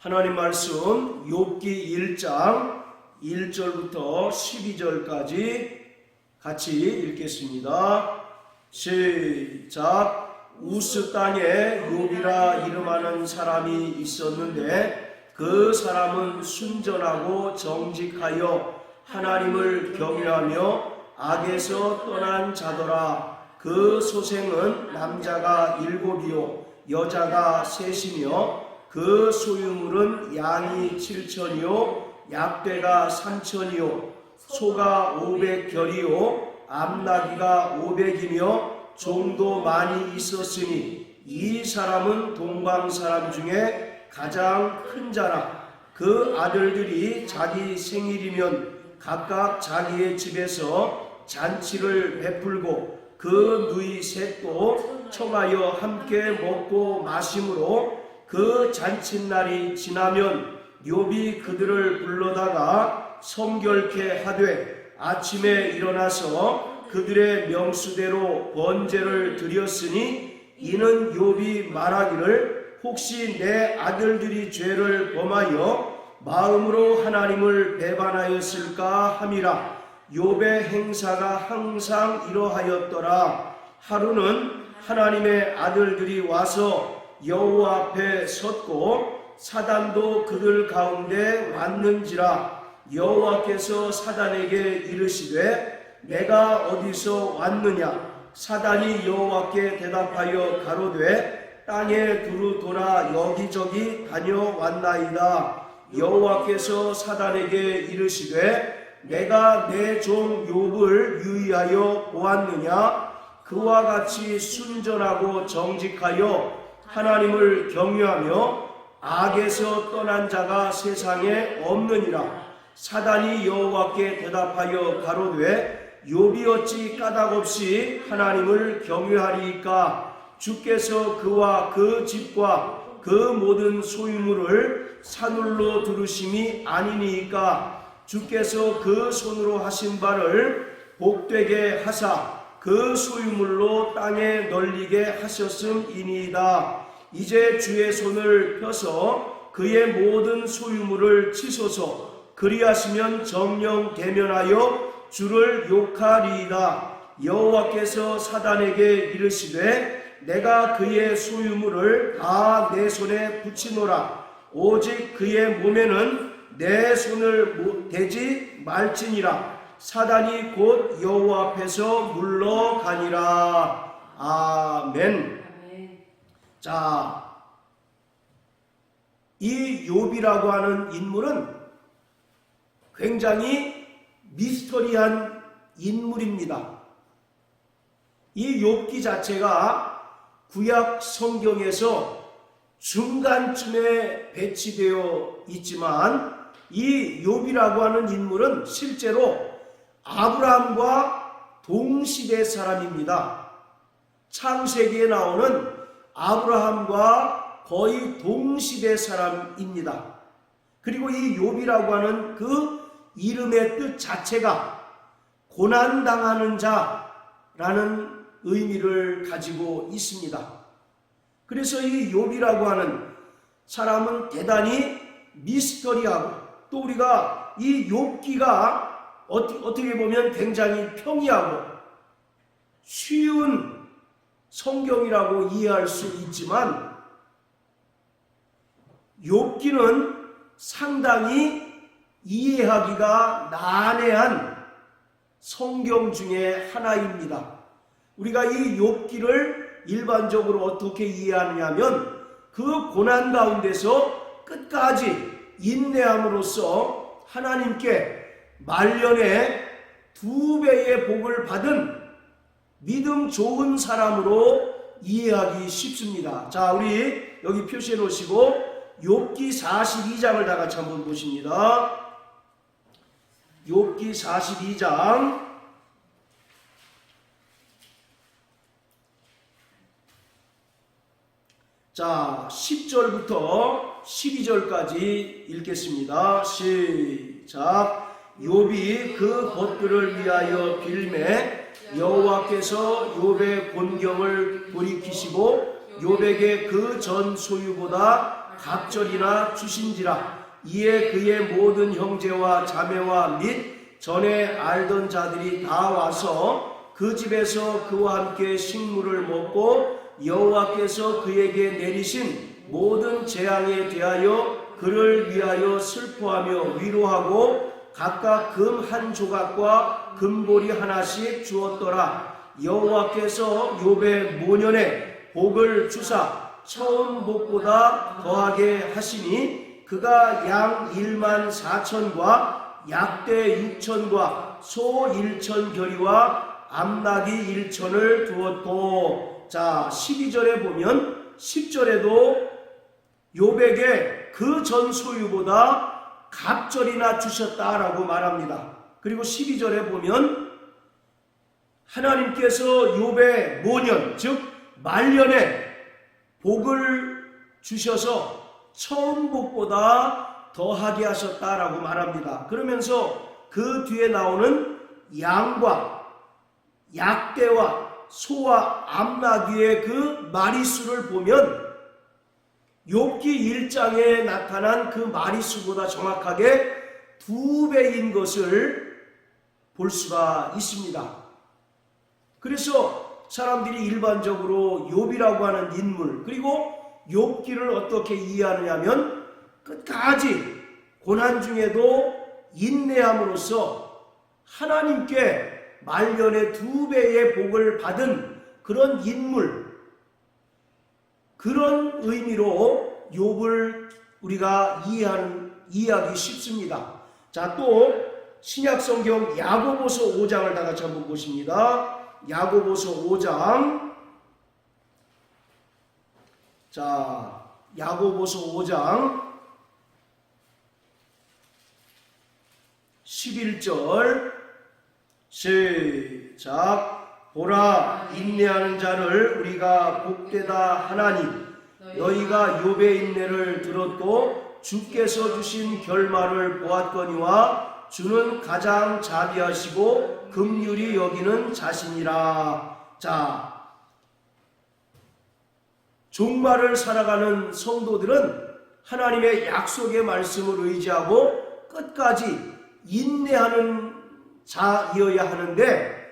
하나님 말씀 욥기 1장 1절부터 12절까지 같이 읽겠습니다. 시작. 우스 땅에 욥이라 이름하는 사람이 있었는데 그 사람은 순전하고 정직하여 하나님을 경외하며 악에서 떠난 자더라. 그 소생은 남자가 7이요 여자가 3이며 그 소유물은 양이 7천이요 약대가 3천이요 소가 500결이요 암나귀가 500이며 종도 많이 있었으니 이 사람은 동방 사람 중에 가장 큰 자라. 그 아들들이 자기 생일이면 각각 자기의 집에서 잔치를 베풀고 그 누이 셋도 청하여 함께 먹고 마심으로 그 잔칫날이 지나면 욥이 그들을 불러다가 성결케 하되 아침에 일어나서 그들의 명수대로 번제를 드렸으니 이는 욥이 말하기를 혹시 내 아들들이 죄를 범하여 마음으로 하나님을 배반하였을까 함이라. 욥의 행사가 항상 이러하였더라. 하루는 하나님의 아들들이 와서 여호와 앞에 섰고 사단도 그들 가운데 왔는지라. 여호와께서 사단에게 이르시되 내가 어디서 왔느냐. 사단이 여호와께 대답하여 가로되 땅에 두루 돌아 여기저기 다녀왔나이다. 여호와께서 사단에게 이르시되 내가 내 종 욥을 유의하여 보았느냐. 그와 같이 순전하고 정직하여 하나님을 경외하며 악에서 떠난 자가 세상에 없느니라. 사단이 여호와께 대답하여 가로되 욥이 어찌 까닭없이 하나님을 경외하리이까. 주께서 그와 그 집과 그 모든 소유물을 산울로 두르심이 아니니이까. 주께서 그 손으로 하신 바를 복되게 하사 그 소유물로 땅에 널리게 하셨음이니이다. 이제 주의 손을 펴서 그의 모든 소유물을 치소서. 그리하시면 정령 대면하여 주를 욕하리이다. 여호와께서 사단에게 이르시되 내가 그의 소유물을 다 내 손에 붙이노라. 오직 그의 몸에는 내 손을 대지 말지니라. 사단이 곧 여호와 앞에서 물러가니라. 아멘. 자, 이 욥이라고 하는 인물은 굉장히 미스터리한 인물입니다. 이 욥기 자체가 구약 성경에서 중간쯤에 배치되어 있지만 이 욥이라고 하는 인물은 실제로 아브라함과 동시대 사람입니다. 창세기에 나오는 아브라함과 거의 동시대 사람입니다. 그리고 이 욥이라고 하는 그 이름의 뜻 자체가 고난당하는 자라는 의미를 가지고 있습니다. 그래서 이 욥이라고 하는 사람은 대단히 미스터리하고 또 우리가 이 욥기가 어떻게 보면 굉장히 평이하고 쉬운 성경이라고 이해할 수 있지만 욥기는 상당히 이해하기가 난해한 성경 중에 하나입니다. 우리가 이 욥기를 일반적으로 어떻게 이해하느냐면 그 고난 가운데서 끝까지 인내함으로써 하나님께 말년에 2배의 복을 받은 믿음 좋은 사람으로 이해하기 쉽습니다. 자, 우리 여기 표시해 놓으시고 욥기 42장을 다 같이 한번 보십니다. 욥기 42장 자, 10절부터 12절까지 읽겠습니다. 시작. 욥이 그 벗들을 위하여 빌매 여호와께서 욥의 곤경을 돌이키시고 욥에게 그 전 소유보다 갑절이나 주신지라. 이에 그의 모든 형제와 자매와 및 전에 알던 자들이 다 와서 그 집에서 그와 함께 식물을 먹고 여호와께서 그에게 내리신 모든 재앙에 대하여 그를 위하여 슬퍼하며 위로하고 각각 금 한 조각과 금보리 하나씩 주었더라. 여호와께서 욥의 모년에 복을 주사 처음 복보다 더하게 하시니 그가 양 1만 4천과 약대 6천과 소 1천 결의와 암나귀 1천을 두었고. 자, 12절에 보면 10절에도 욥에게 그 전 소유보다 갑절이나 주셨다라고 말합니다. 그리고 12절에 보면 하나님께서 욥의 모년, 즉 말년에 복을 주셔서 처음 복보다 더하게 하셨다라고 말합니다. 그러면서 그 뒤에 나오는 양과 약대와 소와 암나귀의 그 마리수를 보면 욥기 1장에 나타난 그 마리수보다 정확하게 2배인 것을 볼 수가 있습니다. 그래서 사람들이 일반적으로 욥이라고 하는 인물, 그리고 욥기를 어떻게 이해하느냐면 끝까지 고난 중에도 인내함으로써 하나님께 말년에 2배의 복을 받은 그런 인물, 그런 의미로 욥을 우리가 이해하기 쉽습니다. 자, 또 신약성경 야고보서 5장을 다 같이 한번 보십니다. 야고보서 5장. 자, 야고보서 5장 11절 시작. 보라, 인내하는 자를 우리가 복되다 하나니 너희가 욥의 인내를 들었고 주께서 주신 결말을 보았거니와 주는 가장 자비하시고 긍휼히 여기는 자신이라. 자, 종말을 살아가는 성도들은 하나님의 약속의 말씀을 의지하고 끝까지 인내하는 자이어야 하는데,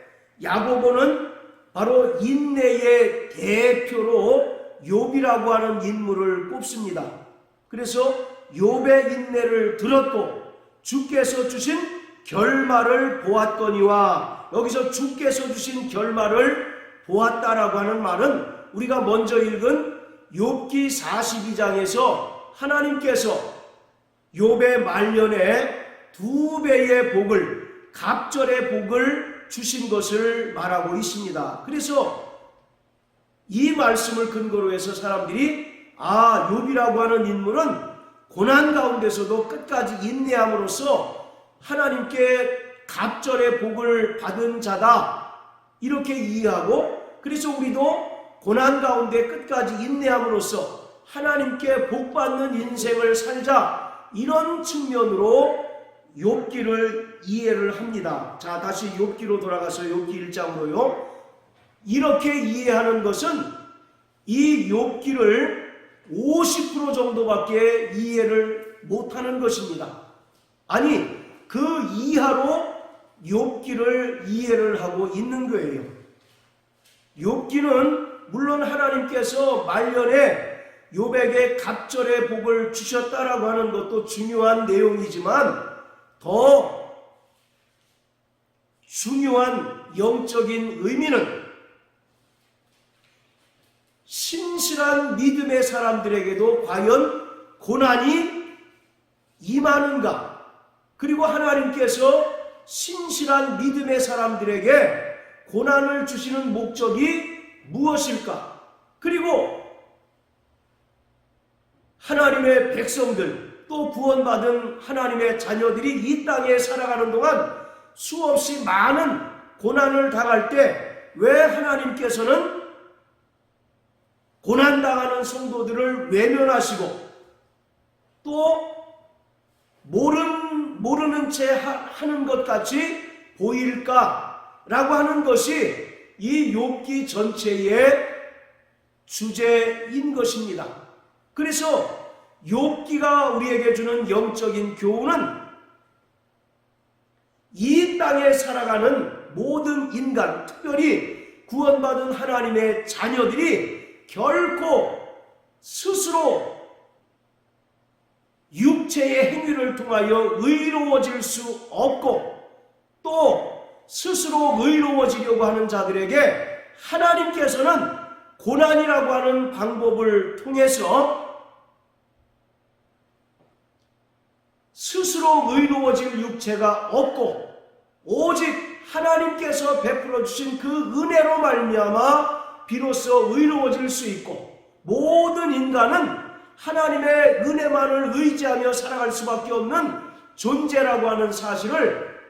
야고보는 바로 인내의 대표로 욥이라고 하는 인물을 꼽습니다. 그래서 욥의 인내를 들었고 주께서 주신 결말을 보았거니와, 여기서 주께서 주신 결말을 보았다라고 하는 말은 우리가 먼저 읽은 욥기 42장에서 하나님께서 욥의 말년에 2배의 복을, 갑절의 복을 주신 것을 말하고 있습니다. 그래서 이 말씀을 근거로 해서 사람들이 욥이라고 하는 인물은 고난 가운데서도 끝까지 인내함으로써 하나님께 갑절의 복을 받은 자다, 이렇게 이해하고, 그래서 우리도 고난 가운데 끝까지 인내함으로써 하나님께 복받는 인생을 살자, 이런 측면으로 욥기를 이해를 합니다. 자, 다시 욥기로 돌아가서 욥기 1장으로요. 이렇게 이해하는 것은 이 욥기를 50% 정도밖에 이해를 못하는 것입니다. 아니, 그 이하로 욥기를 이해를 하고 있는 거예요. 욥기는 물론 하나님께서 말년에 욥에게 갑절의 복을 주셨다라고 하는 것도 중요한 내용이지만, 더 중요한 영적인 의미는 신실한 믿음의 사람들에게도 과연 고난이 임하는가, 그리고 하나님께서 신실한 믿음의 사람들에게 고난을 주시는 목적이 무엇일까, 그리고 하나님의 백성들, 또 구원받은 하나님의 자녀들이 이 땅에 살아가는 동안 수없이 많은 고난을 당할 때 왜 하나님께서는 고난당하는 성도들을 외면하시고 또 모르는 채 하는 것 같이 보일까라고 하는 것이 이 욥기 전체의 주제인 것입니다. 그래서 욥기가 우리에게 주는 영적인 교훈은 이 땅에 살아가는 모든 인간, 특별히 구원받은 하나님의 자녀들이 결코 스스로 육체의 행위를 통하여 의로워질 수 없고, 또 스스로 의로워지려고 하는 자들에게 하나님께서는 고난이라고 하는 방법을 통해서 스스로 의로워질 육체가 없고, 오직 하나님께서 베풀어 주신 그 은혜로 말미암아 비로소 의로워질 수 있고, 모든 인간은 하나님의 은혜만을 의지하며 살아갈 수밖에 없는 존재라고 하는 사실을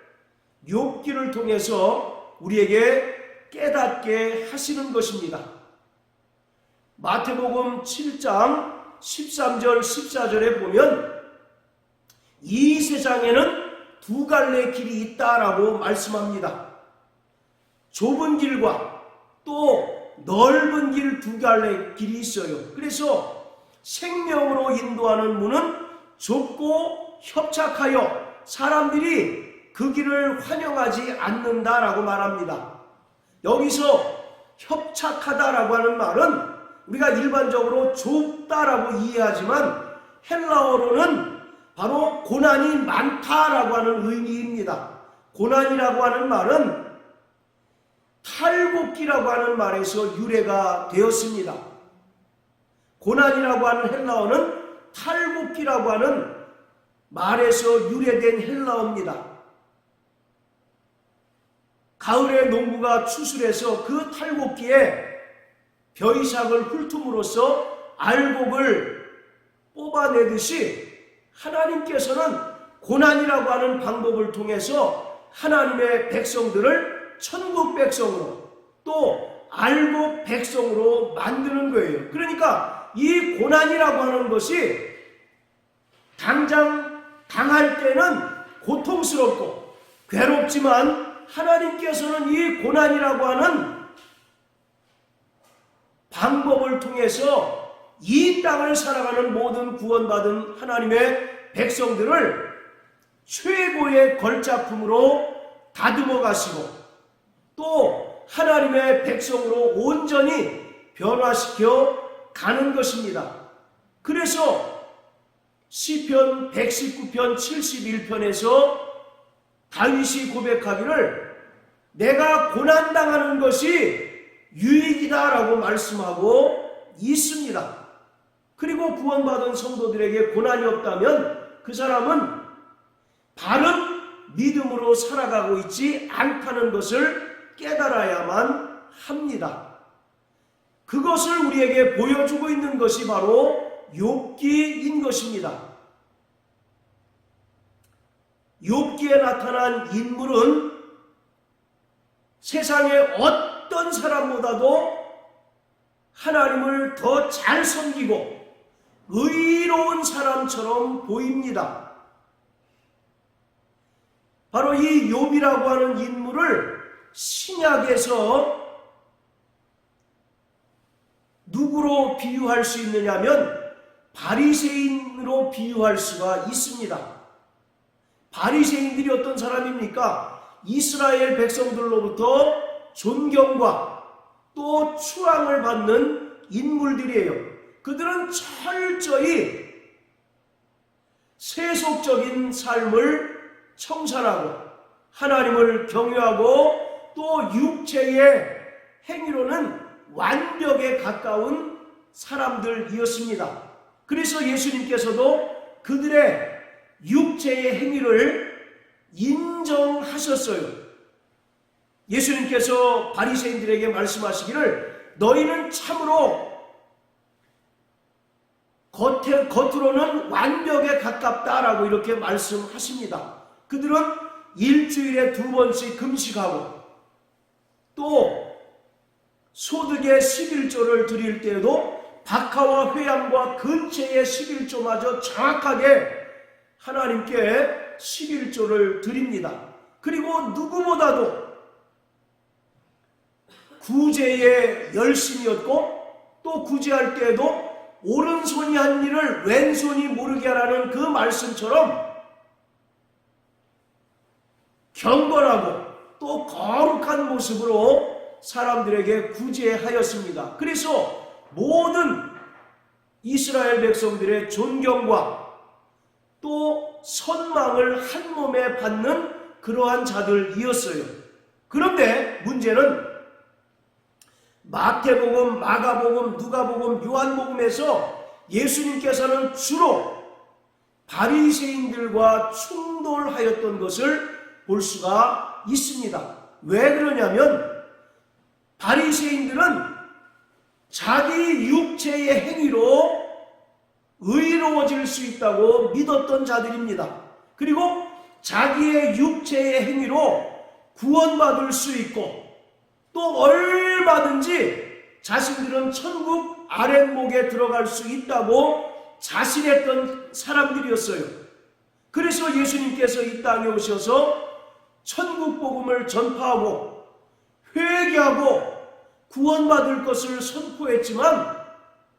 욥기를 통해서 우리에게 깨닫게 하시는 것입니다. 마태복음 7장 13절 14절에 보면 이 세상에는 두 갈래 길이 있다라고 말씀합니다. 좁은 길과 또 넓은 길 두 갈래 길이 있어요. 그래서 생명으로 인도하는 문은 좁고 협착하여 사람들이 그 길을 환영하지 않는다라고 말합니다. 여기서 협착하다라고 하는 말은 우리가 일반적으로 좁다라고 이해하지만 헬라어로는 바로 고난이 많다라고 하는 의미입니다. 고난이라고 하는 말은 탈곡기라고 하는 말에서 유래가 되었습니다. 고난이라고 하는 헬라어는 탈곡기라고 하는 말에서 유래된 헬라어입니다. 가을에 농부가 추수해서 그 탈곡기에 벼이삭을 훑음으로써 알곡을 뽑아내듯이 하나님께서는 고난이라고 하는 방법을 통해서 하나님의 백성들을 천국 백성으로 또 알곡 백성으로 만드는 거예요. 그러니까 이 고난이라고 하는 것이 당장 당할 때는 고통스럽고 괴롭지만 하나님께서는 이 고난이라고 하는 방법을 통해서 이 땅을 살아가는 모든 구원받은 하나님의 백성들을 최고의 걸작품으로 다듬어 가시고 또 하나님의 백성으로 온전히 변화시켜 가는 것입니다. 그래서 시편 119편 71편에서 다윗이 고백하기를 내가 고난당하는 것이 유익이다라고 말씀하고 있습니다. 그리고 구원받은 성도들에게 고난이 없다면 그 사람은 바른 믿음으로 살아가고 있지 않다는 것을 깨달아야만 합니다. 그것을 우리에게 보여주고 있는 것이 바로 욥기인 것입니다. 욥기에 나타난 인물은 세상의 어떤 사람보다도 하나님을 더 잘 섬기고 의로운 사람처럼 보입니다. 바로 이 욥이라고 하는 인물을 신약에서 누구로 비유할 수 있느냐면 바리새인으로 비유할 수가 있습니다. 바리새인들이 어떤 사람입니까? 이스라엘 백성들로부터 존경과 또 추앙을 받는 인물들이에요. 그들은 철저히 세속적인 삶을 청산하고 하나님을 경외하고 또 육체의 행위로는 완벽에 가까운 사람들이었습니다. 그래서 예수님께서도 그들의 육체의 행위를 인정하셨어요. 예수님께서 바리새인들에게 말씀하시기를 너희는 참으로 겉으로는 완벽에 가깝다라고 이렇게 말씀하십니다. 그들은 일주일에 2번씩 금식하고 또 소득의 11조를 드릴 때에도 박하와 회양과 근처의 11조마저 정확하게 하나님께 11조를 드립니다. 그리고 누구보다도 구제에 열심이었고 또 구제할 때에도 오른손이 한 일을 왼손이 모르게 하라는 그 말씀처럼 경건하고 또 거룩한 모습으로 사람들에게 구제하였습니다. 그래서 모든 이스라엘 백성들의 존경과 또 선망을 한 몸에 받는 그러한 자들이었어요. 그런데 문제는 마태복음, 마가복음, 누가복음, 요한복음에서 예수님께서는 주로 바리새인들과 충돌하였던 것을 볼 수가 있습니다. 왜 그러냐면 바리새인들은 자기 육체의 행위로 의로워질 수 있다고 믿었던 자들입니다. 그리고 자기의 육체의 행위로 구원받을 수 있고 또 얼마든지 자신들은 천국 아랫목에 들어갈 수 있다고 자신했던 사람들이었어요. 그래서 예수님께서 이 땅에 오셔서 천국 복음을 전파하고 회개하고 구원받을 것을 선포했지만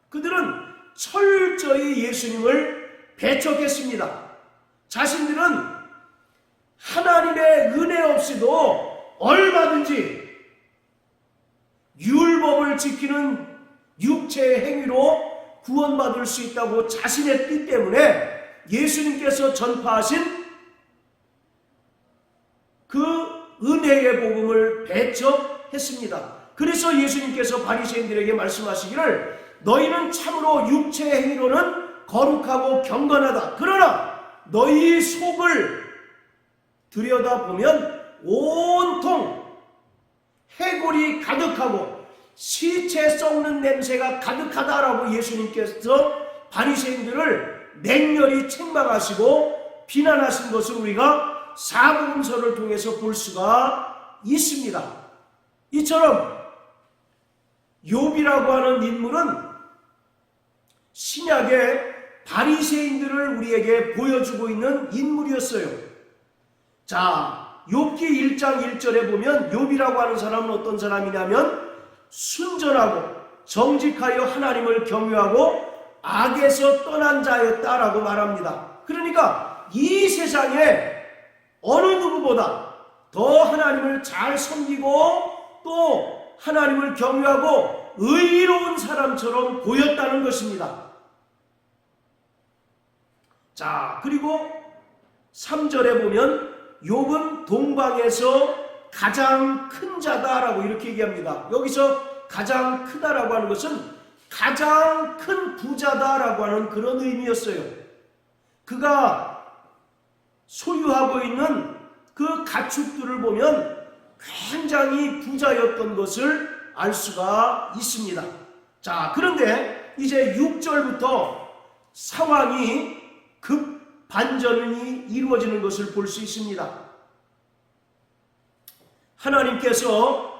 그들은 철저히 예수님을 배척했습니다. 자신들은 하나님의 은혜 없이도 얼마든지 율법을 지키는 육체의 행위로 구원받을 수 있다고 자신했기 때문에 예수님께서 전파하신 그 은혜의 복음을 배척했습니다. 그래서 예수님께서 바리새인들에게 말씀하시기를 너희는 참으로 육체의 행위로는 거룩하고 경건하다. 그러나 너희 속을 들여다보면 온통 해골이 가득하고 시체 썩는 냄새가 가득하다라고 예수님께서 바리새인들을 맹렬히 책망하시고 비난하신 것을 우리가 사복음서를 통해서 볼 수가 있습니다. 이처럼 욥이라고 하는 인물은 신약의 바리새인들을 우리에게 보여주고 있는 인물이었어요. 자, 욥기 1장 1절에 보면 욥이라고 하는 사람은 어떤 사람이냐면 순전하고 정직하여 하나님을 경외하고 악에서 떠난 자였다라고 말합니다. 그러니까 이 세상에 어느 누구보다 더 하나님을 잘 섬기고 또 하나님을 경외하고 의로운 사람처럼 보였다는 것입니다. 자, 그리고 3절에 보면 욥은 동방에서 가장 큰 자다라고 이렇게 얘기합니다. 여기서 가장 크다라고 하는 것은 가장 큰 부자다라고 하는 그런 의미였어요. 그가 소유하고 있는 그 가축들을 보면 굉장히 부자였던 것을 알 수가 있습니다. 자, 그런데 이제 6절부터 상황이 급반전이 이루어지는 것을 볼 수 있습니다. 하나님께서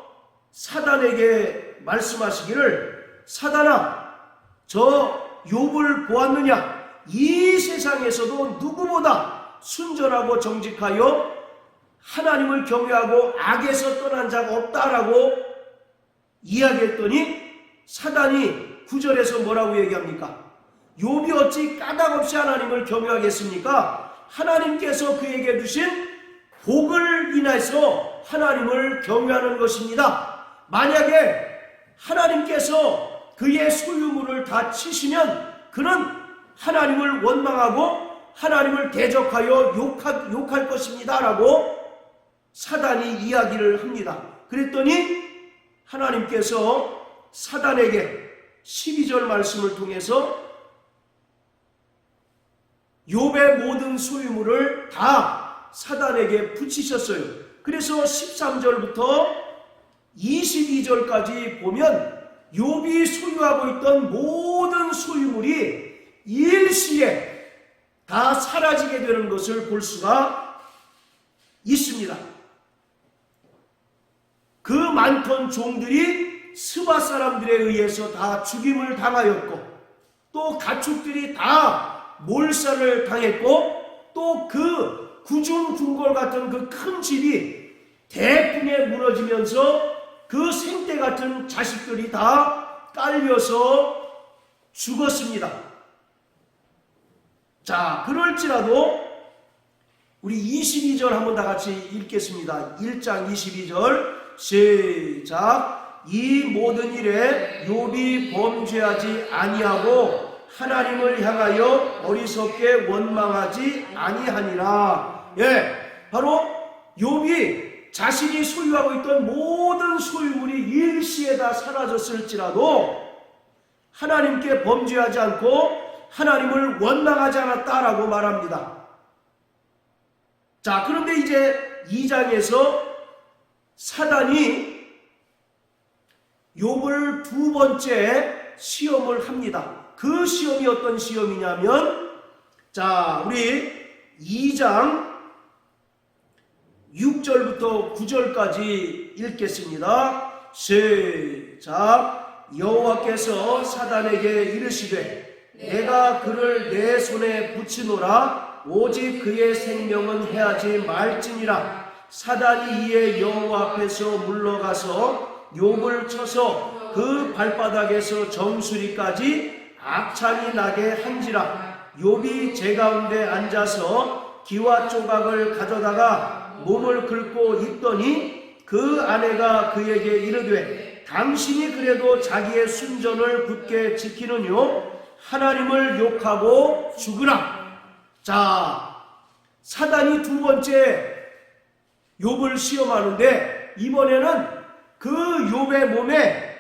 사단에게 말씀하시기를 사단아, 저 욥을 보았느냐? 이 세상에서도 누구보다 순전하고 정직하여 하나님을 경외하고 악에서 떠난 자가 없다라고 이야기했더니 사단이 9절에서 뭐라고 얘기합니까? 욥이 어찌 까닭없이 하나님을 경외하겠습니까? 하나님께서 그에게 주신 복을 인해서 하나님을 경외하는 것입니다. 만약에 하나님께서 그의 소유물을 다 치시면 그는 하나님을 원망하고 하나님을 대적하여 욕할 것입니다 라고 사단이 이야기를 합니다. 그랬더니 하나님께서 사단에게 12절 말씀을 통해서 욥의 모든 소유물을 다 사단에게 붙이셨어요. 그래서 13절부터 22절까지 보면 욥이 소유하고 있던 모든 소유물이 일시에 다 사라지게 되는 것을 볼 수가 있습니다. 그 많던 종들이 스바 사람들에 의해서 다 죽임을 당하였고 또 가축들이 다 몰살을 당했고 또 그 구중궁궐 같은 그 큰 집이 대풍에 무너지면서 그 생떼 같은 자식들이 다 깔려서 죽었습니다. 자, 그럴지라도 우리 22절 한번 다 같이 읽겠습니다. 1장 22절 시작. 이 모든 일에 욥이 범죄하지 아니하고 하나님을 향하여 어리석게 원망하지 아니하니라. 예, 바로 욥이 자신이 소유하고 있던 모든 소유물이 일시에 다 사라졌을지라도 하나님께 범죄하지 않고 하나님을 원망하지 않았다라고 말합니다. 자, 그런데 이제 2장에서 사단이 욥을 두 번째 시험을 합니다. 그 시험이 어떤 시험이냐면, 자, 우리 2장 6절부터 9절까지 읽겠습니다. 시작. 여호와께서 사단에게 이르시되 내가 그를 내 손에 붙이노라. 오직 그의 생명은 해하지 말지니라. 사단이 이에 여호와 앞에서 물러가서 욥을 쳐서 그 발바닥에서 정수리까지 악창이 나게 한지라. 욥이 제 가운데 앉아서 기와 조각을 가져다가 몸을 긁고 있더니 그 아내가 그에게 이르되 당신이 그래도 자기의 순전을 굳게 지키느뇨 하나님을 욕하고 죽으라. 자, 사단이 두 번째 욥을 시험하는데 이번에는 그 욥의 몸에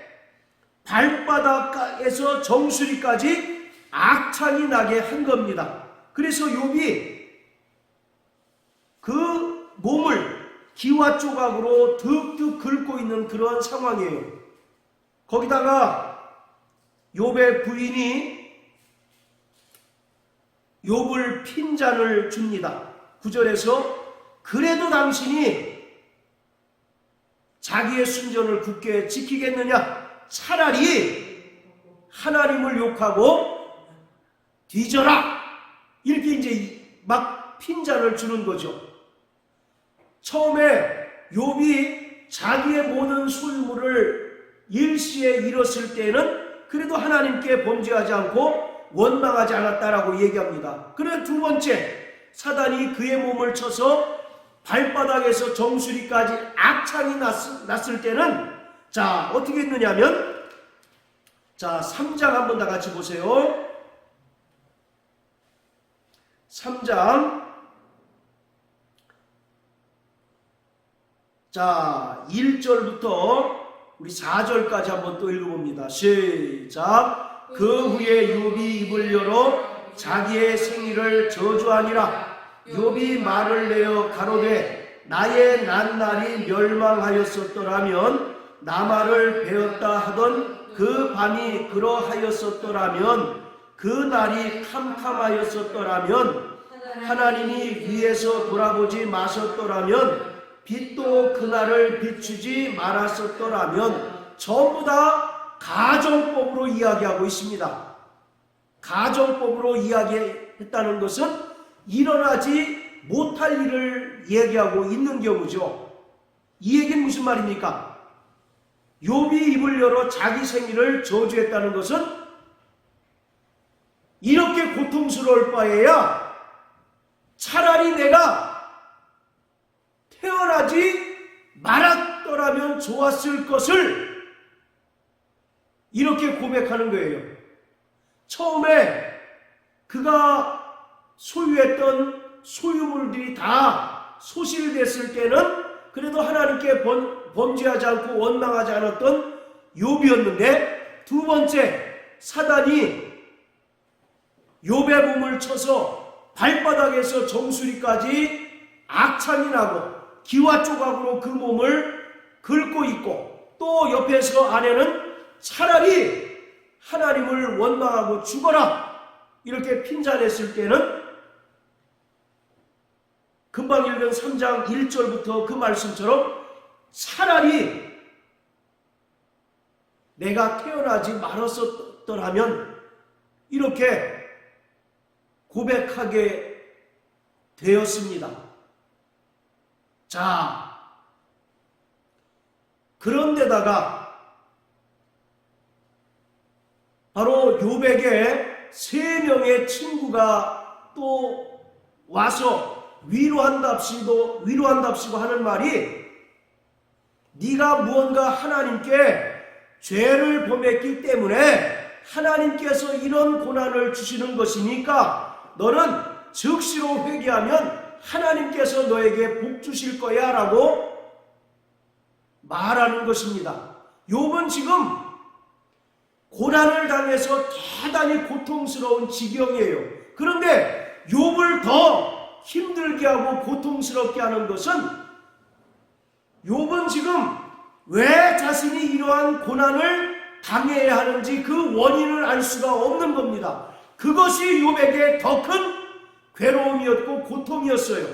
발바닥에서 정수리까지 악창이 나게 한 겁니다. 그래서 욥이 그 몸을 기와 조각으로 득득 긁고 있는 그런 상황이에요. 거기다가 욥의 부인이 욥을 핀잔을 줍니다. 9절에서 그래도 당신이 자기의 순전을 굳게 지키겠느냐? 차라리 하나님을 욕하고 뒤져라. 이렇게 이제 막 핀잔을 주는 거죠. 처음에 욥이 자기의 모든 소유물을 일시에 잃었을 때는 그래도 하나님께 범죄하지 않고 원망하지 않았다라고 얘기합니다. 그런데 두 번째, 사단이 그의 몸을 쳐서 발바닥에서 정수리까지 악창이 났을 때는 자, 어떻게 했느냐면, 자, 3장 한번 다 같이 보세요. 3장 자, 1절부터 우리 4절까지 한번 또 읽어봅니다. 시작. 그 후에 욥이 입을 열어 자기의 생일을 저주하니라. 욥이 말을 내어 가로되 나의 난 날이 멸망하였었더라면 나말을 베었다 하던 그 밤이 그러하였었더라면 그 날이 캄캄하였었더라면 하나님이 위에서 돌아보지 마셨더라면 빛도 그날을 비추지 말았었더라면 전부 다 가정법으로 이야기하고 있습니다. 가정법으로 이야기했다는 것은 일어나지 못할 일을 얘기하고 있는 경우죠. 이 얘기는 무슨 말입니까? 욥이 입을 열어 자기 생일을 저주했다는 것은 이렇게 고통스러울 바에야 차라리 내가 태어나지 말았더라면 좋았을 것을 이렇게 고백하는 거예요. 처음에 그가 소유했던 소유물들이 다 소실됐을 때는 그래도 하나님께 범죄하지 않고 원망하지 않았던 욥이었는데, 두 번째, 사단이 욥의 몸을 쳐서 발바닥에서 정수리까지 악창이 나고 기와 조각으로 그 몸을 긁고 있고, 또 옆에서 아내는 차라리 하나님을 원망하고 죽어라 이렇게 핀잔했을 때는 금방 읽은 3장 1절부터 그 말씀처럼 차라리 내가 태어나지 말았었더라면 이렇게 고백하게 되었습니다. 자, 그런데다가 바로 욥에게 3명의 친구가 또 와서 위로한답시고 하는 말이, 네가 무언가 하나님께 죄를 범했기 때문에 하나님께서 이런 고난을 주시는 것이니까 너는 즉시로 회개하면 하나님께서 너에게 복 주실 거야 라고 말하는 것입니다. 욥은 지금 고난을 당해서 대단히 고통스러운 지경이에요. 그런데 욥을 더 힘들게 하고 고통스럽게 하는 것은, 욥은 지금 왜 자신이 이러한 고난을 당해야 하는지 그 원인을 알 수가 없는 겁니다. 그것이 욥에게 더 큰 괴로움이었고 고통이었어요.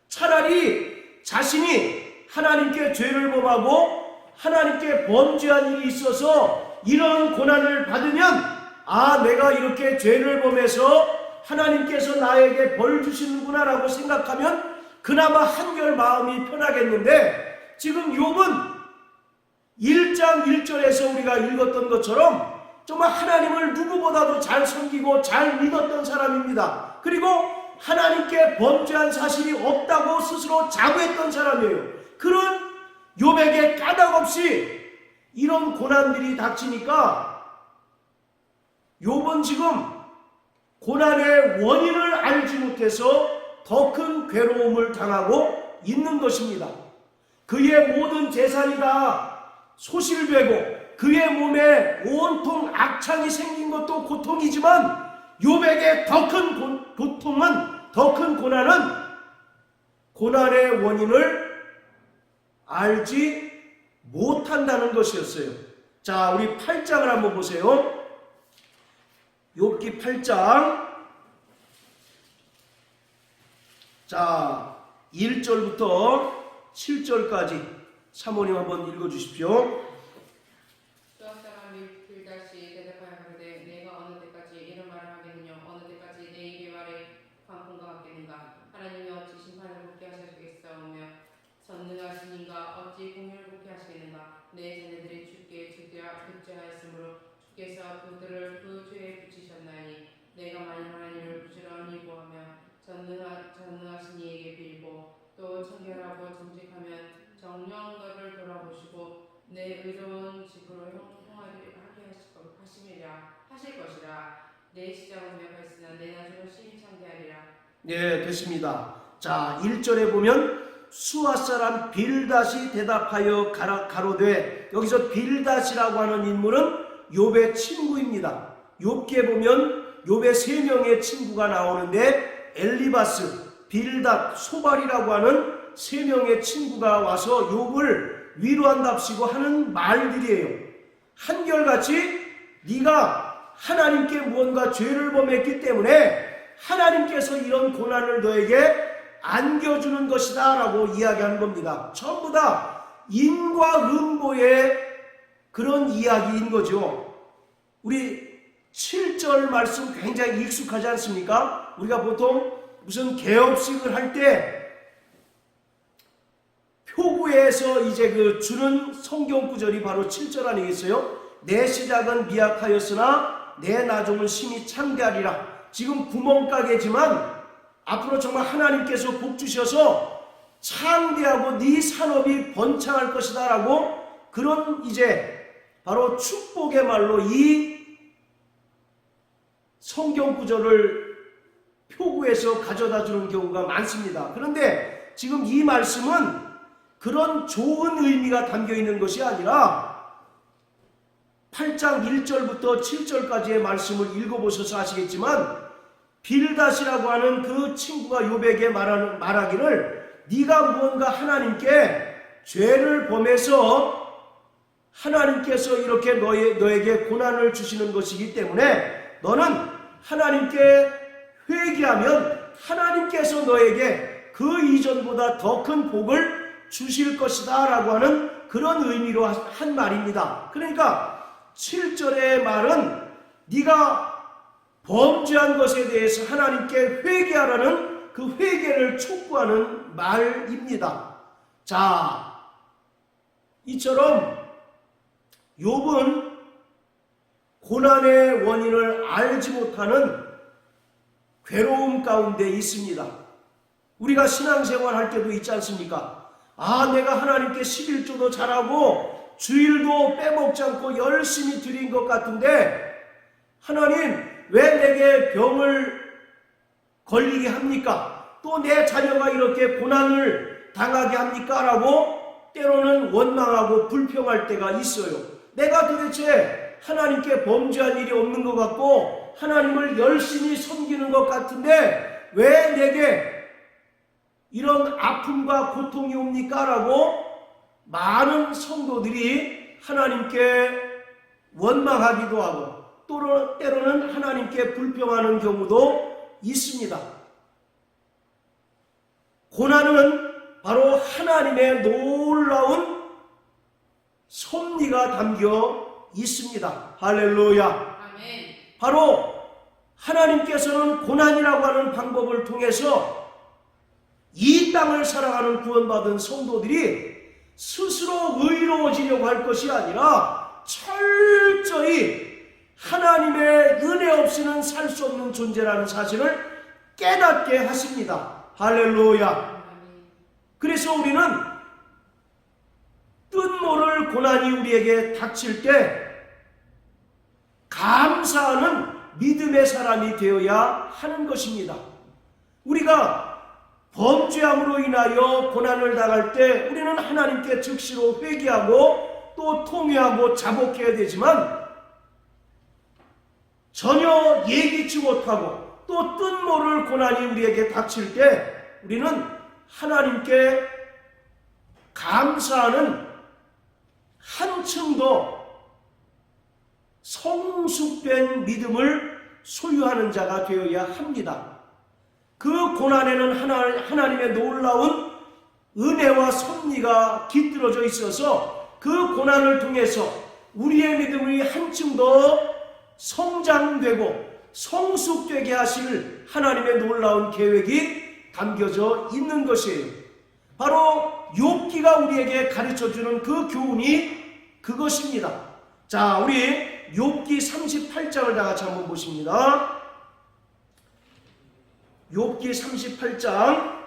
차라리 자신이 하나님께 죄를 범하고 하나님께 범죄한 일이 있어서 이런 고난을 받으면, 내가 이렇게 죄를 범해서 하나님께서 나에게 벌 주시는구나 라고 생각하면 그나마 한결 마음이 편하겠는데, 지금 욥은 1장 1절에서 우리가 읽었던 것처럼 정말 하나님을 누구보다도 잘 섬기고 잘 믿었던 사람입니다. 그리고 하나님께 범죄한 사실이 없다고 스스로 자부했던 사람이에요. 그런 욥에게 까닭없이 이런 고난들이 닥치니까 욥은 지금 고난의 원인을 알지 못해서 더 큰 괴로움을 당하고 있는 것입니다. 그의 모든 재산이 다 소실되고 그의 몸에 온통 악창이 생긴 것도 고통이지만, 욥에게 더 큰 고통은, 더 큰 고난은 고난의 원인을 알지 못한다는 것이었어요. 자, 우리 8장을 한번 보세요. 욥기 8장. 자, 1절부터 7절까지 사모님 한번 읽어주십시오. 수학 사람이 빌닷이 대답하여 가로되 내가 어느 때까지 이런 말을 하겠느냐? 어느 때까지 내 입의 말에 광풍과 같겠는가? 하나님이 어찌 심판을 복게 하시겠사오며 전능하신 이가 어찌 공의를 복게 하시겠는가? 내 자녀들이 주께 죄하였으므로 주께서 그들을 그 죄에 붙이셨나니 내가 만일 하나님을 부지런히 구하며 전능하신 이에게 빌고 또 청결하고 정직하면 정령 너를 돌아보시고 내 의로운 집으로 형통하게 하실 것이라. 내 시작은 명하였으나 내 나중은 심히 창대하리라. 네, 됐습니다. 자, 1절에 보면 수아 사람 빌닷이 대답하여 가로되, 여기서 빌닷이라고 하는 인물은 욥의 친구입니다. 욥기에 보면 욥의 3명의 친구가 나오는데, 엘리바스, 빌닷, 소발이라고 하는 3명의 친구가 와서 욥을 위로한답시고 하는 말들이에요. 한결같이 네가 하나님께 무언가 죄를 범했기 때문에 하나님께서 이런 고난을 너에게 안겨주는 것이다 라고 이야기하는 겁니다. 전부 다 인과 음보의 그런 이야기인 거죠. 우리 7절 말씀 굉장히 익숙하지 않습니까? 우리가 보통 무슨 개업식을 할 때 표구에서 이제 주는 성경 구절이 바로 7절 아니겠어요? 내 시작은 미약하였으나 내 나중은 심히 창대하리라. 지금 구멍가게지만 앞으로 정말 하나님께서 복 주셔서 창대하고 네 산업이 번창할 것이다 라고, 그런 이제 바로 축복의 말로 이 성경 구절을 표구에서 가져다 주는 경우가 많습니다. 그런데 지금 이 말씀은 그런 좋은 의미가 담겨 있는 것이 아니라 8장 1절부터 7절까지의 말씀을 읽어보셔서 아시겠지만, 빌닷이라고 하는 그 친구가 욥에게 말하기를 네가 무언가 하나님께 죄를 범해서 하나님께서 이렇게 너에게 고난을 주시는 것이기 때문에 너는 하나님께 회개하면 하나님께서 너에게 그 이전보다 더 큰 복을 주실 것이다 라고 하는 그런 의미로 한 말입니다. 그러니까 7절의 말은 네가 범죄한 것에 대해서 하나님께 회개하라는 그 회개를 촉구하는 말입니다. 자, 이처럼 욥은 고난의 원인을 알지 못하는 괴로움 가운데 있습니다. 우리가 신앙생활 할 때도 있지 않습니까? 내가 하나님께 11조도 잘하고 주일도 빼먹지 않고 열심히 드린 것 같은데 하나님 왜 내게 병을 걸리게 합니까? 또 내 자녀가 이렇게 고난을 당하게 합니까? 라고 때로는 원망하고 불평할 때가 있어요. 내가 도대체 하나님께 범죄한 일이 없는 것 같고 하나님을 열심히 섬기는 것 같은데 왜 내게 이런 아픔과 고통이 옵니까? 라고 많은 성도들이 하나님께 원망하기도 하고 또 때로는 하나님께 불평하는 경우도 있습니다. 고난은 바로 하나님의 놀라운 섭리가 담겨 있습니다. 할렐루야. 아멘. 바로 하나님께서는 고난이라고 하는 방법을 통해서 이 땅을 살아가는 구원받은 성도들이 스스로 의로워지려고 할 것이 아니라 철저히 하나님의 은혜 없이는 살 수 없는 존재라는 사실을 깨닫게 하십니다. 할렐루야. 그래서 우리는 뜻모를 고난이 우리에게 닥칠 때 감사하는 믿음의 사람이 되어야 하는 것입니다. 우리가 범죄함으로 인하여 고난을 당할 때 우리는 하나님께 즉시로 회개하고 또 통회하고 자복해야 되지만 전혀 예기치 못하고 또 뜻모를 고난이 우리에게 닥칠 때 우리는 하나님께 감사하는 한층 더 성숙된 믿음을 소유하는 자가 되어야 합니다. 그 고난에는 하나님의 놀라운 은혜와 섭리가 깃들어져 있어서 그 고난을 통해서 우리의 믿음이 한층 더 성장되고 성숙되게 하실 하나님의 놀라운 계획이 담겨져 있는 것이에요. 바로 욥기가 우리에게 가르쳐주는 그 교훈이 그것입니다. 자, 우리 욥기 38장을 다 같이 한번 보십니다. 욥기 38장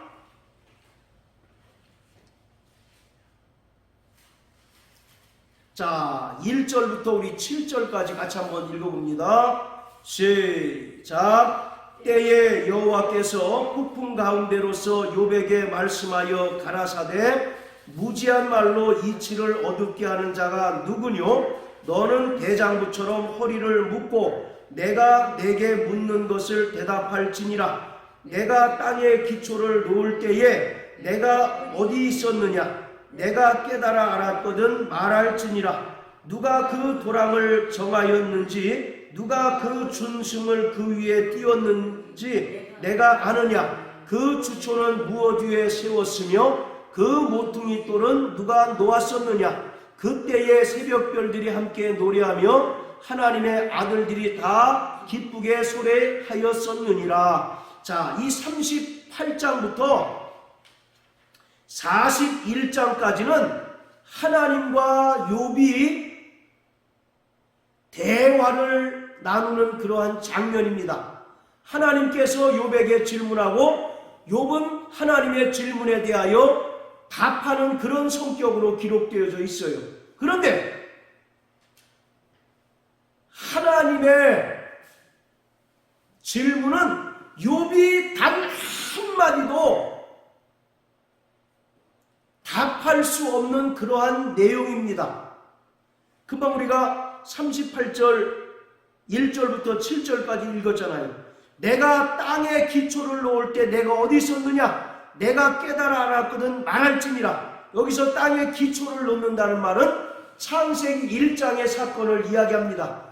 자 1절부터 우리 7절까지 같이 한번 읽어봅니다. 시작. 때에 여호와께서 폭풍 가운데로서 욥에게 말씀하여 가라사대 무지한 말로 이치를 어둡게 하는 자가 누구뇨? 너는 대장부처럼 허리를 묶고 내가 내게 묻는 것을 대답할지니라. 내가 땅에 기초를 놓을 때에 내가 어디 있었느냐? 내가 깨달아 알았거든 말할지니라. 누가 그 도랑을 정하였는지 누가 그 준승을 그 위에 띄웠는지 내가 아느냐? 그 주초는 무엇 위에 세웠으며 그 모퉁이 돌은 누가 놓았었느냐? 그때에 새벽별들이 함께 노래하며 하나님의 아들들이 다 기쁘게 소리하였었느니라. 자, 이 38장부터 41장까지는 하나님과 욥이 대화를 나누는 그러한 장면입니다. 하나님께서 욥에게 질문하고 욥은 하나님의 질문에 대하여 답하는 그런 성격으로 기록되어져 있어요. 그런데 하나님의 질문은 욥이 단 한마디도 답할 수 없는 그러한 내용입니다. 금방 우리가 38절 1절부터 7절까지 읽었잖아요. 내가 땅에 기초를 놓을 때 내가 어디 있었느냐? 내가 깨달아 알았거든 말할지니라. 여기서 땅에 기초를 놓는다는 말은 창세기 1장의 사건을 이야기합니다.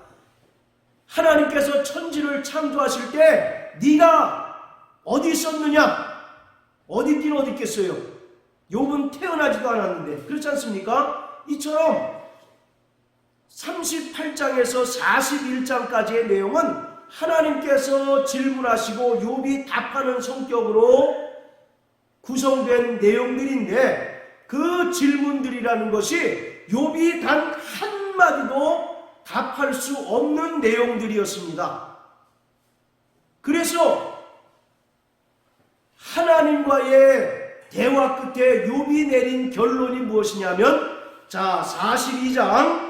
하나님께서 천지를 창조하실 때 네가 어디 있었느냐? 어디 있긴 어디 있겠어요? 욥은 태어나지도 않았는데 그렇지 않습니까? 이처럼 38장에서 41장까지의 내용은 하나님께서 질문하시고 욥이 답하는 성격으로 구성된 내용들인데 그 질문들이라는 것이 욥이 단 한마디도 답할 수 없는 내용들이었습니다. 그래서 하나님과의 대화 끝에 욥이 내린 결론이 무엇이냐면, 자, 42장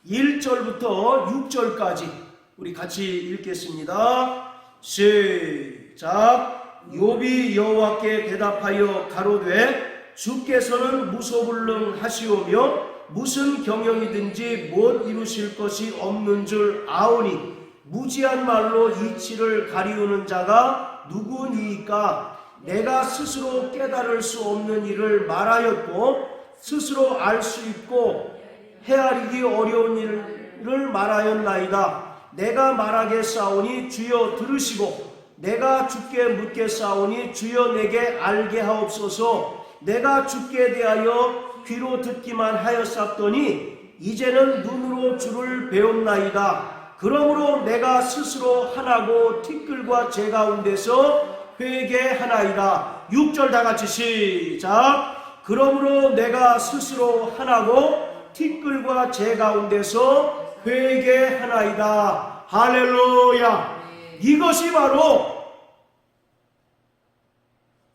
1절부터 6절까지 우리 같이 읽겠습니다. 시작. 욥이 여호와께 대답하여 가로되 주께서는 무소불능하시오며 무슨 경영이든지 못 이루실 것이 없는 줄 아오니 무지한 말로 이치를 가리우는 자가 누구니이까? 내가 스스로 깨달을 수 없는 일을 말하였고 스스로 알 수 있고 헤아리기 어려운 일을 말하였나이다. 내가 말하겠사오니 주여 들으시고 내가 주께 묻겠사오니 주여 내게 알게 하옵소서. 내가 주께 대하여 귀로 듣기만 하였사더니 이제는 눈으로 주를 배웠나이다. 그러므로 내가 스스로 하나고 티끌과 재 가운데서 회개하나이다. 6절 다같이 시작. 그러므로 내가 스스로 하나고 티끌과 재 가운데서 회개하나이다. 할렐루야. 이것이 바로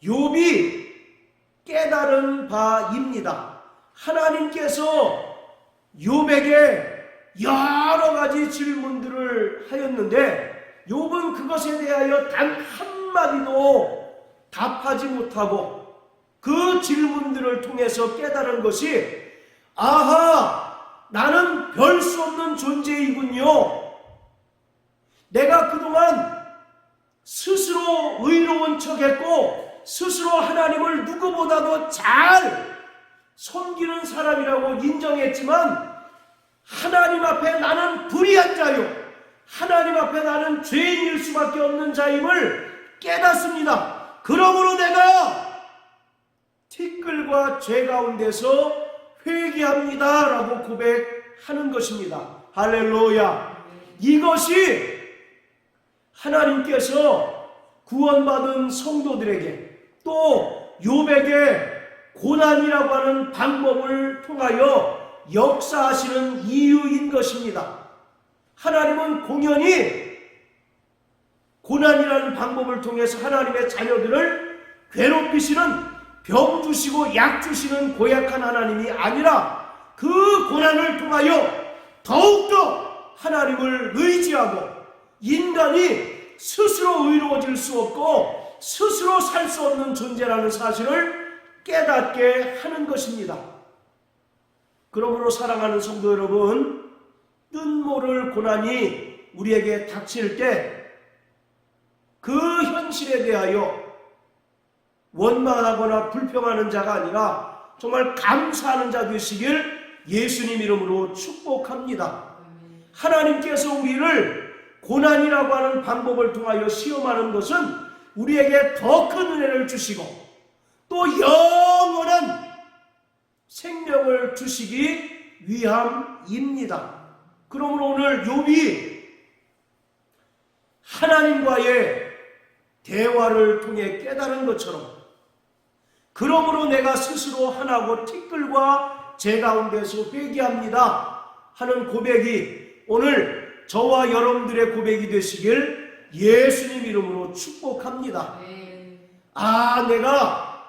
욥이 깨달은 바입니다. 하나님께서 욥에게 여러 가지 질문들을 하였는데 욥은 그것에 대하여 단 한마디도 답하지 못하고 그 질문들을 통해서 깨달은 것이, 아하, 나는 별 수 없는 존재이군요. 내가 그동안 스스로 의로운 척했고 스스로 하나님을 누구보다도 잘 섬기는 사람이라고 인정했지만 하나님 앞에 나는 불의한 자요, 하나님 앞에 나는 죄인일 수밖에 없는 자임을 깨닫습니다. 그러므로 내가 티끌과 죄 가운데서 회개합니다 라고 고백하는 것입니다. 할렐루야. 이것이 하나님께서 구원받은 성도들에게 또 욥에게 고난이라고 하는 방법을 통하여 역사하시는 이유인 것입니다. 하나님은 공연히 고난이라는 방법을 통해서 하나님의 자녀들을 괴롭히시는, 병 주시고 약 주시는 고약한 하나님이 아니라 그 고난을 통하여 더욱더 하나님을 의지하고 인간이 스스로 의로워질 수 없고 스스로 살 수 없는 존재라는 사실을 깨닫게 하는 것입니다. 그러므로 사랑하는 성도 여러분, 뜻모를 고난이 우리에게 닥칠 때 그 현실에 대하여 원망하거나 불평하는 자가 아니라 정말 감사하는 자 되시길 예수님 이름으로 축복합니다. 하나님께서 우리를 고난이라고 하는 방법을 통하여 시험하는 것은 우리에게 더 큰 은혜를 주시고 또 영원한 생명을 주시기 위함입니다. 그러므로 오늘 욥이 하나님과의 대화를 통해 깨달은 것처럼, 그러므로 내가 스스로 하나고 티끌과 재 가운데서 회개합니다 하는 고백이 오늘 저와 여러분들의 고백이 되시길 예수님 이름으로 축복합니다. 아, 내가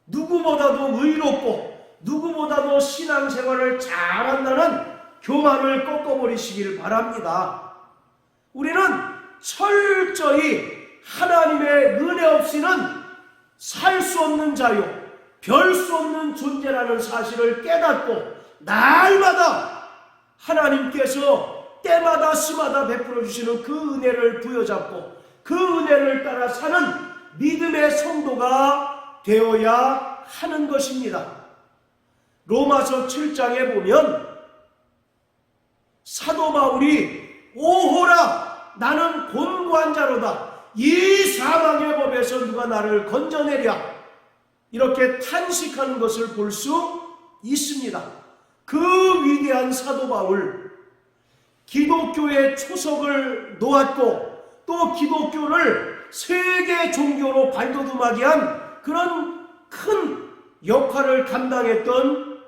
누구보다도 의롭고 누구보다도 신앙생활을 잘한다는 교만을 꺾어버리시길 바랍니다. 우리는 철저히 하나님의 은혜 없이는 살 수 없는 자요, 별 수 없는 존재라는 사실을 깨닫고 날마다 하나님께서 때마다 시마다 베풀어 주시는 그 은혜를 부여잡고 그 은혜를 따라 사는 믿음의 성도가 되어야 하는 것입니다. 로마서 7장에 보면 사도 바울이 오호라, 나는 곤고한 자로다, 이 사망의 법에서 누가 나를 건져내랴, 이렇게 탄식하는 것을 볼 수 있습니다. 그 위대한 사도 바울, 기독교의 초석을 놓았고 또 기독교를 세계 종교로 발돋움하게 한 그런 큰 역할을 감당했던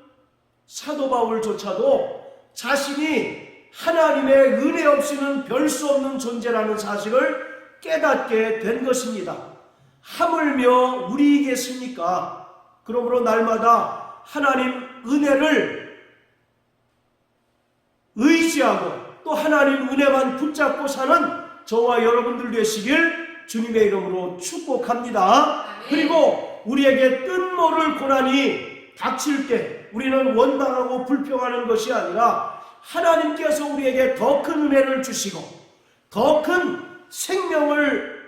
사도 바울조차도 자신이 하나님의 은혜 없이는 별 수 없는 존재라는 사실을 깨닫게 된 것입니다. 하물며 우리이겠습니까? 그러므로 날마다 하나님 은혜를 의지하고 또 하나님 은혜만 붙잡고 사는 저와 여러분들 되시길 주님의 이름으로 축복합니다. 그리고 우리에게 뜻모를 고난이 닥칠 때 우리는 원망하고 불평하는 것이 아니라 하나님께서 우리에게 더 큰 은혜를 주시고 더 큰 생명을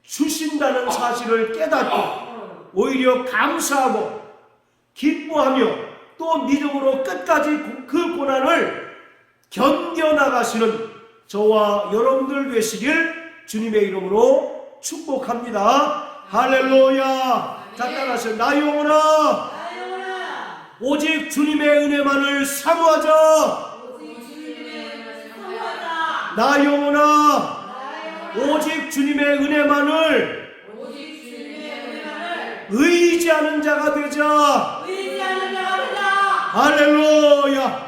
주신다는 사실을 깨닫고 오히려 감사하고 기뻐하며 또 믿음으로 끝까지 그 고난을 견뎌나가시는 저와 여러분들 되시길 주님의 이름으로 축복합니다. 할렐루야. 자, 따라서 나 영혼아 오직 주님의 은혜만을 사모하자. 나 영혼아 오직 주님의 은혜만을 의지하는 자가 되자. 할렐루야.